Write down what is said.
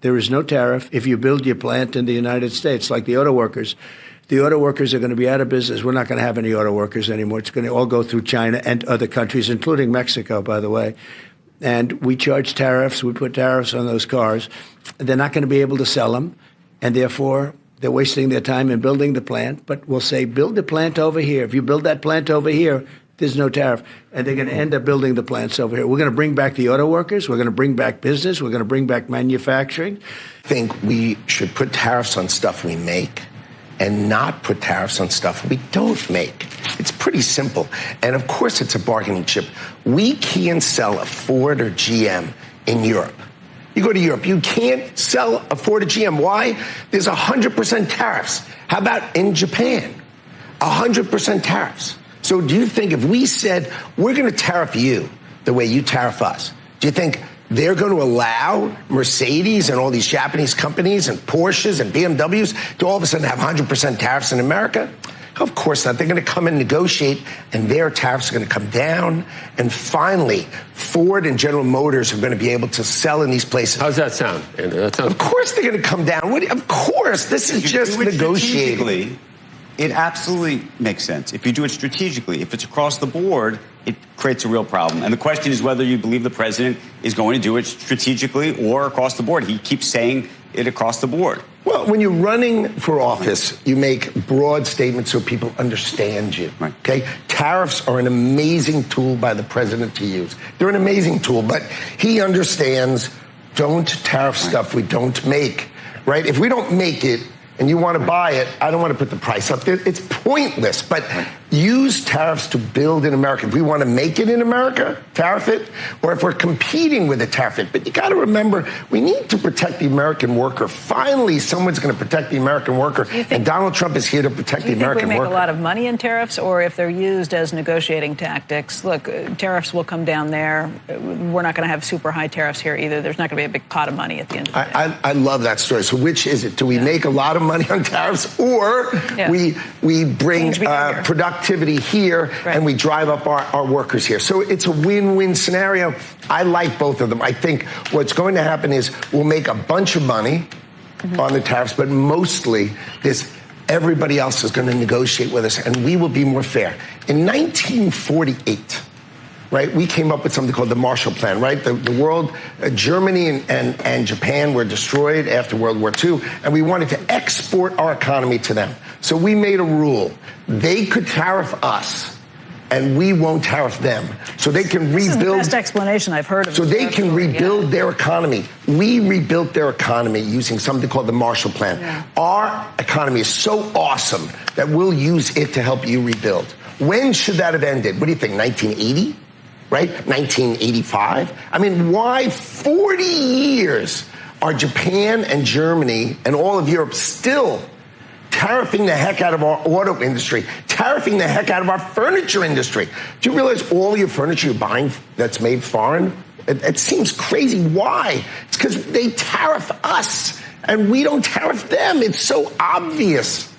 There is no tariff if you build your plant in the United States, like the auto workers. The auto workers are going to be out of business. We're not going to have any auto workers anymore. It's going to all go through China and other countries, including Mexico, by the way. And we charge tariffs. We put tariffs on those cars. They're not going to be able to sell them, and therefore they're wasting their time in building the plant. But we'll say, build the plant over here. If you build that plant over here, there's no tariff. And they're going to end up building the plants over here. We're going to bring back the auto workers. We're going to bring back business. We're going to bring back manufacturing. I think we should put tariffs on stuff we make and not put tariffs on stuff we don't make. It's pretty simple. And of course, it's a bargaining chip. We can't sell a Ford or GM in Europe. You go to Europe, you can't sell a Ford or GM. Why? There's 100% tariffs. How about in Japan? 100% tariffs. So do you think if we said, we're going to tariff you the way you tariff us, do you think they're going to allow Mercedes and all these Japanese companies and Porsches and BMWs to all of a sudden have 100% tariffs in America? Of course not. They're going to come and negotiate, and their tariffs are going to come down. And finally, Ford and General Motors are going to be able to sell in these places. How's that sound, Andrew? That sounds... Of course they're going to come down. Of course. This is just negotiating. It absolutely makes sense. If you do it strategically, if it's across the board, it creates a real problem. And the question is whether you believe the president is going to do it strategically or across the board. He keeps saying it across the board. Well, when you're running for office, you make broad statements so people understand you. Right. Okay? Tariffs are an amazing tool by the president to use. They're an amazing tool, but he understands, don't tariff stuff we don't make. Right? If we don't make it, and you want to buy it, I don't want to put the price up there. It's pointless, but use tariffs to build in America. If we want to make it in America, tariff it, or if we're competing with it, tariff it. But you got to remember, we need to protect the American worker. Finally, someone's going to protect the American worker, and Donald Trump is here to protect the American worker. Do you think we make a lot of money in tariffs, or if they're used as negotiating tactics? Look, tariffs will come down there. We're not going to have super high tariffs here either. There's not going to be a big pot of money at the end of the day. I love that story. So which is it? Do we make a lot of money on tariffs, or we bring productivity here and we drive up our workers here? So it's a win-win scenario. I like both of them. I think what's going to happen is we'll make a bunch of money on the tariffs, but mostly everybody else is going to negotiate with us, and we will be more fair. In 1948, right, we came up with something called the Marshall Plan, right? The world, Germany and Japan were destroyed after World War II, and we wanted to export our economy to them. So we made a rule. They could tariff us, and we won't tariff them. So they can rebuild. This is the best explanation I've heard of. So they can rebuild their economy. We rebuilt their economy using something called the Marshall Plan. Yeah. Our economy is so awesome that we'll use it to help you rebuild. When should that have ended? What do you think, 1980? Right? 1985? I mean, why 40 years are Japan and Germany and all of Europe still tariffing the heck out of our auto industry, tariffing the heck out of our furniture industry? Do you realize all your furniture you're buying that's made foreign? It seems crazy. Why? It's because they tariff us and we don't tariff them. It's so obvious.